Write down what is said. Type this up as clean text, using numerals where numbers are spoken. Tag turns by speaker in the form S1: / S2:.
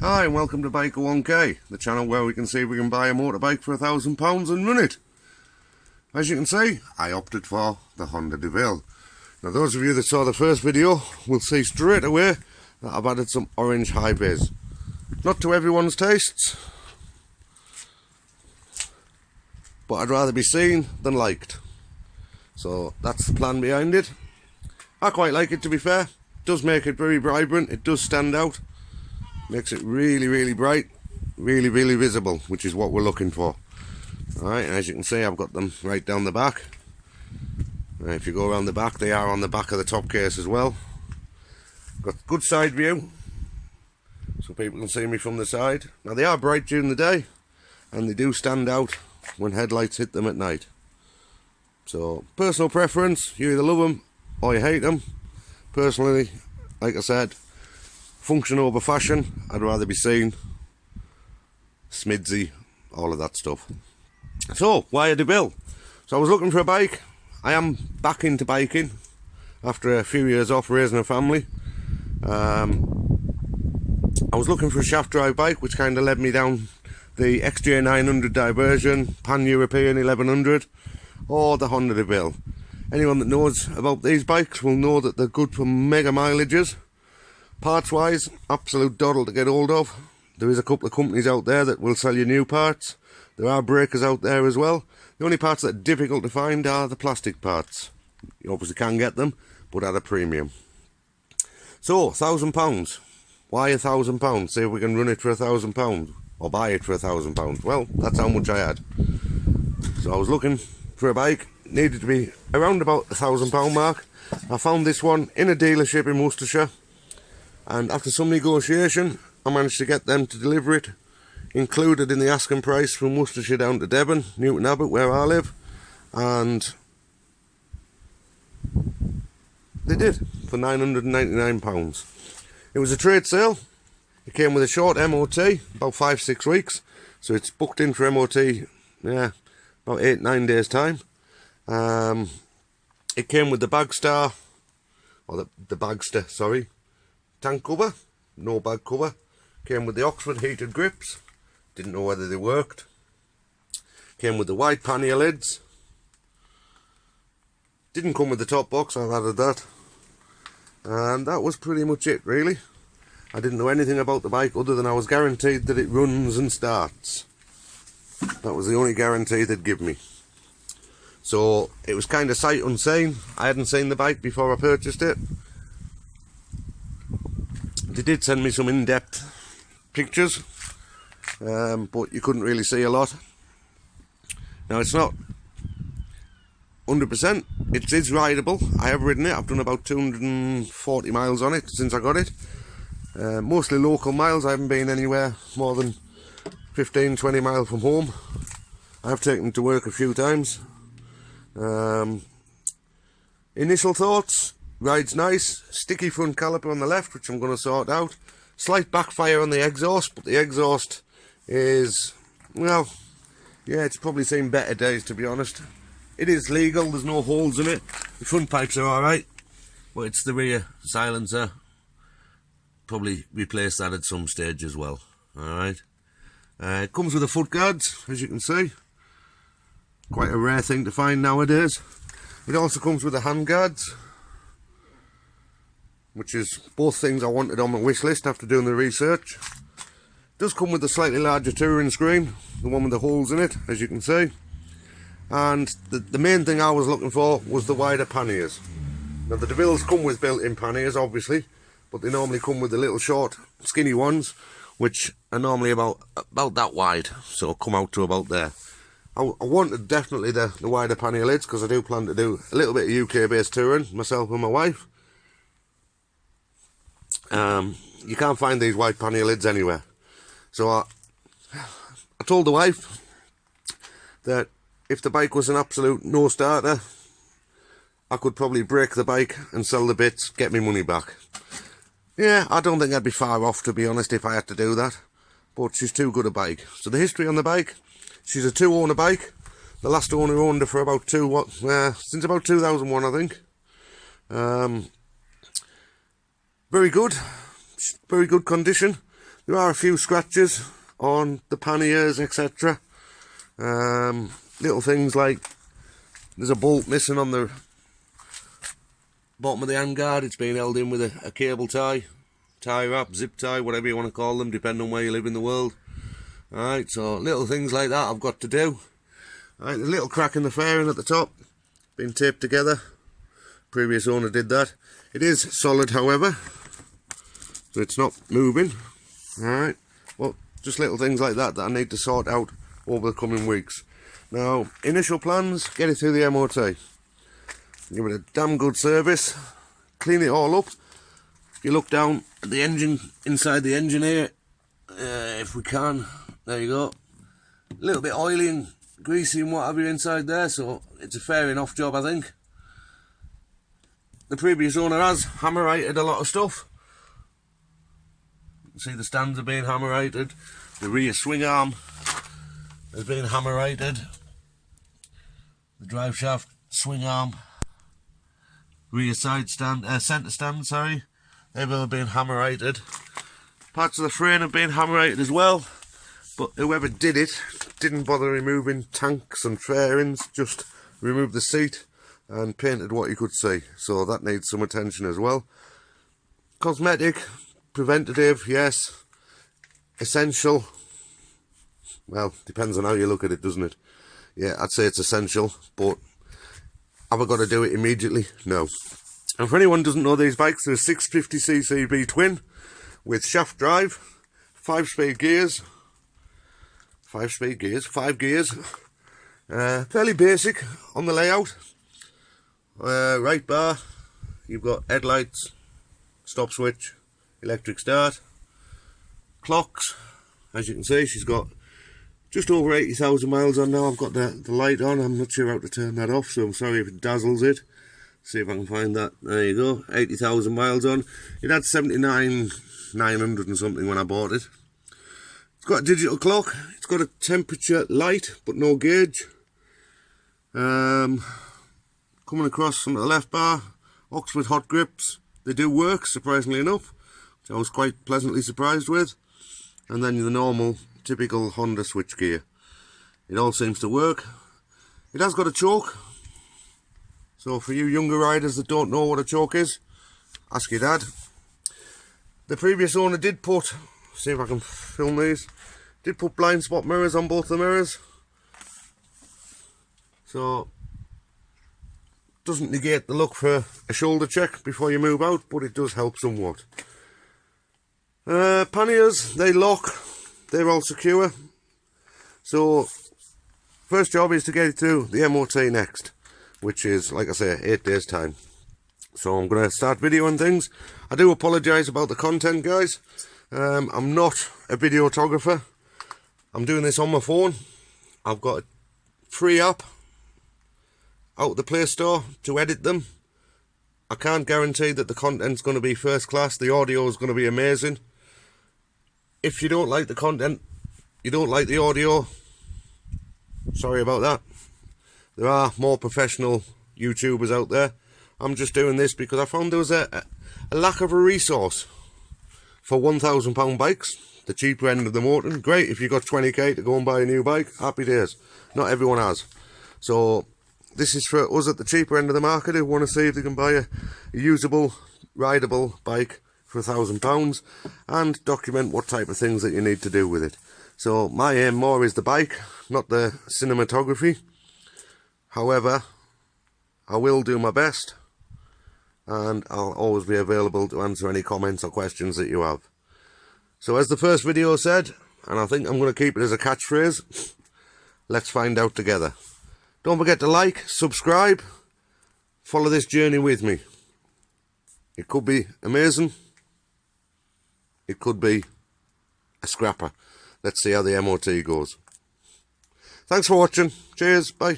S1: Hi and welcome to Biker 1K, the channel where we can see if we can buy a motorbike for £1,000 and run it. As you can see, I opted for the Honda DeVille. Now those of you that saw the first video will see straight away that I've added some orange high vis. Not to everyone's tastes, but I'd rather be seen than liked. So that's the plan behind it. I quite like it, to be fair. It does make it very vibrant, it does stand out. Makes it really bright, really visible, which is what we're looking for. Alright, and as you can see, I've got them right down the back. If you go around the back, they are on the back of the top case as well. Got good side view, so people can see me from the side. Now they are bright during the day, and they do stand out when headlights hit them at night. So, personal preference, you either love them or you hate them. Personally, like I said, function over fashion, I'd rather be seen, smidsy, all of that stuff. So, why a DeVille? So I was looking for a bike. I am back into biking after a few years off raising a family. I was looking for a shaft drive bike, which kind of led me down the XJ900 Diversion, Pan-European 1100, or the Honda DeVille. Anyone that knows about these bikes will know that they're good for mega mileages. Parts wise, absolute doddle to get hold of. There is a couple of companies out there that will sell you new parts. There are breakers out there as well. The only parts that are difficult to find are the plastic parts. You obviously can get them, but at a premium. So, £1,000. Why £1,000? See if we can run it for £1,000 or buy it for £1,000. Well, that's how much I had. So I was looking for a bike. It needed to be around about £1,000 mark. I found this one in a dealership in Worcestershire. And after some negotiation, I managed to get them to deliver it, included in the asking price from Worcestershire down to Devon, Newton Abbot, where I live. And they did, for £999. It was a trade sale. It came with a short MOT, about 5-6 weeks. So it's booked in for MOT, yeah, about 8-9 days time. It came with the Bagstar, or the Bagster, sorry. Tank cover, no bag cover. Came with the Oxford heated grips, didn't know whether they worked. Came with the white pannier lids. Didn't come with the top box, I've added that. And that was pretty much it, really. I didn't know anything about the bike other than I was guaranteed that it runs and starts. That was the only guarantee they'd give me. So it was kind of sight unseen. I hadn't seen the bike before I purchased it. They did send me some in-depth pictures, but you couldn't really see a lot. Now it's not 100%, it is rideable. I have ridden it, I've done about 240 miles on it since I got it. Mostly local miles, I haven't been anywhere more than 15-20 miles from home. I have taken it to work a few times. Initial thoughts: ride's nice, sticky front caliper on the left, which I'm going to sort out. Slight backfire on the exhaust, but the exhaust is, well, yeah, it's probably seen better days, to be honest. It is legal, there's no holes in it. The front pipes are alright, but it's the rear silencer. Probably replace that at some stage as well. Alright. It comes with the foot guards, as you can see. Quite a rare thing to find nowadays. It also comes with the hand guards, which is both things I wanted on my wish list after doing the research. It does come with a slightly larger touring screen, the one with the holes in it, as you can see. And the main thing I was looking for was the wider panniers. Now the DeVilles come with built-in panniers, obviously, but they normally come with the little short, skinny ones, which are normally about that wide, so come out to about there. I wanted definitely the wider pannier lids, because I do plan to do a little bit of UK-based touring, myself and my wife. You can't find these white pannier lids anywhere. So I told the wife that if the bike was an absolute no-starter, I could probably break the bike and sell the bits, get me money back. Yeah, I don't think I'd be far off, to be honest, if I had to do that. But she's too good a bike. So the history on the bike: she's a 2-owner bike. The last owner owned her for about since about 2001, I think. Very good condition. There are a few scratches on the panniers, etc. Little things like there's a bolt missing on the bottom of the handguard. It's been held in with a cable tie wrap, zip tie, whatever you want to call them, depending on where you live in the world. Alright, so little things like that I've got to do. Alright, there's a little crack in the fairing at the top, been taped together. Previous owner did that. It is solid, however, so it's not moving. Alright, well, just little things like that that I need to sort out over the coming weeks. Now, initial plans, get it through the MOT. Give it a damn good service, clean it all up. You look down at the engine, inside the engine here, if we can, there you go. A little bit oily and greasy and what have you inside there, so it's a fair enough job, I think. The previous owner has hammer-righted a lot of stuff. You can see the stands are being hammer-righted, the rear swing arm has been hammer-righted, the drive shaft, swing arm, rear side stand, centre stand, sorry. They've all been hammer-righted. Parts of the frame have been hammer-righted as well, but whoever did it didn't bother removing tanks and fairings, just removed the seat and painted what you could see. So that needs some attention as well. Cosmetic, preventative, yes. Essential, well, depends on how you look at it, doesn't it? Yeah, I'd say it's essential, but have I got to do it immediately? No. And for anyone who doesn't know these bikes, they're a 650cc B-twin with shaft drive, 5 gears, 5 gears, fairly basic on the layout. Right bar, you've got headlights, stop switch, electric start, clocks. As you can see, she's got just over 80,000 miles on now. I've got the light on, I'm not sure how to turn that off, so I'm sorry if it dazzles it. See if I can find that. There you go, 80,000 miles on. It had 79,900 and something when I bought it. It's got a digital clock. It's got a temperature light, but no gauge. Coming across from the left bar, Oxford hot grips. They do work, surprisingly enough, which I was quite pleasantly surprised with. And then the normal, typical Honda switchgear. It all seems to work. It has got a choke. So for you younger riders that don't know what a choke is, ask your dad. The previous owner did put, see if I can film these, did put blind spot mirrors on both the mirrors. So, doesn't negate the look for a shoulder check before you move out, but it does help somewhat. Panniers, they lock, they're all secure. So, first job is to get it to the MOT next, which is, like I say, 8 days time. So I'm going to start videoing things. I do apologise about the content, guys. I'm not a videographer. I'm doing this on my phone. I've got a free app out of the Play Store to edit them. I can't guarantee that the content's going to be first class. The audio is going to be amazing. If you don't like the content, you don't like the audio, sorry about that. There are more professional YouTubers out there. I'm just doing this because I found there was a lack of a resource for £1,000 bikes, the cheaper end of the motor. Great if you've got 20k to go and buy a new bike, happy days. Not everyone has. So this is for us at the cheaper end of the market who want to see if they can buy a usable, rideable bike for £1,000 and document what type of things that you need to do with it. So my aim more is the bike, not the cinematography. However, I will do my best, and I'll always be available to answer any comments or questions that you have. So as the first video said, and I think I'm going to keep it as a catchphrase, let's find out together. Don't forget to like, subscribe, follow this journey with me. It could be amazing, it could be a scrapper. Let's see how the MOT goes. Thanks for watching, cheers, bye.